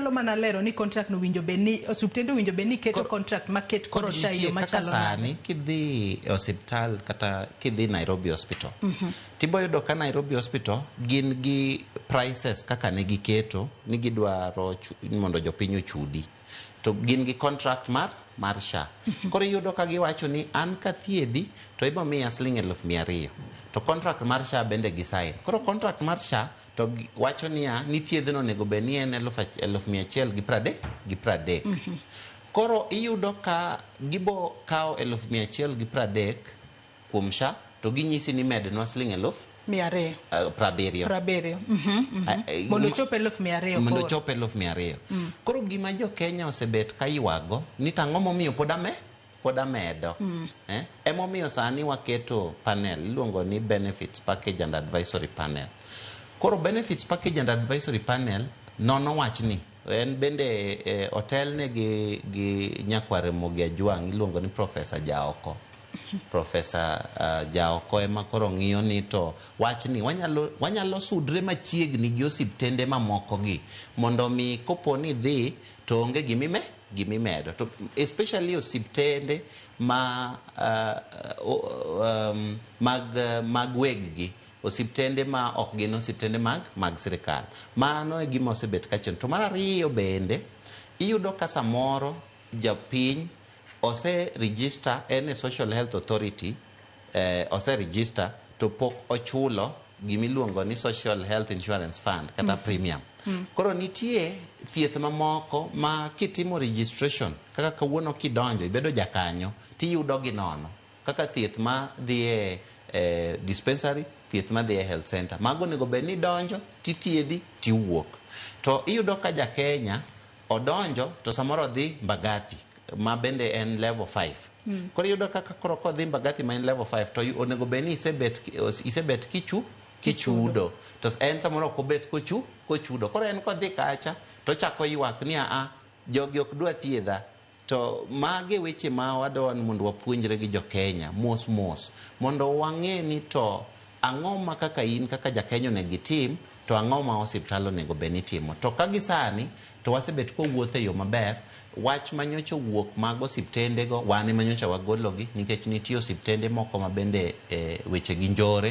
inyalo mana lero ni contract no winjo beni osiptende winjo beni keto contract market koro shayo machalo sani kidhi hospital kata kidhi Nairobi hospital tibo yudo ka Nairobi hospital gin gi prices kaka ne giketo ni gidwaro mondo jopiny ochudi to gin gi contract mar SHA koro yudo ka giwacho ni an ka thiedhi to ibo miya siling 200,000 to contract mar SHA bende gisign koro contract mar SHA to wacho ni thiedhno nego be ni en 1,130 koro iyudo ka gibo kao 1,130 kuom SHA to ginyisi ni mednwa siling 200 mondo chope 200,000 mondo chope 200,000 koro gima jo Kenya osebet ka ywago ni tang'o momiyo pod amedo emomiyo sani waketo panel iluongo ni benefits package and advisory panel koro benefits package and advisory panel nono wach ni en bende hotel ne gi nyakware Mogi Ajwang iluongo ni Professor Jaoko Jaoko ema koro ng'iyo ni to wach ni wanyalo sudre machiegni gi osiptende mamoko gi mondo mi kopo ni dhi to onge gimimedo to especially osiptende mag weggi osiptende ma ok gin osiptende mag sirikal mano e gima osebet kachon to mar ariyo bende iyudo ka samoro japiny ose register en social health authority ose register to pok ochulo gimiluongo ni social health insurance fund kata premium koro nitie thieth mamoko ma kitimo registration kaka kawuono kidonjo ibedo jakanyo tiyudo gi nono kaka thieth ma dhie dispensary thieth ma dhie health center mago nego be ni donjo tithiedhi tiwuok to iyudo ka ja Kenya odonjo to samoro dhi Mbagathi ma bende en level 5 koro iyudo kaka koro kodhi Mbagathi ma en level 5 to onego be ni isebet kichudo to en samoro kobet kochudo koro en kodhi kacha to chako ywak ni jogi ok dwa thiedha to mage weche ma wadon mondo wapuonjre gi jo Kenya mos mondo wang'e ni to ang'o ma kaka in kaka ja Kenya ne gitim to ang'o ma osiptal onego be ni timo to ka gisani to wasebet kowuotho e yo maber wach manyocha wuok mag osiptende go wane manyocha wagologi nikech nitie osiptende moko ma bende weche gi njore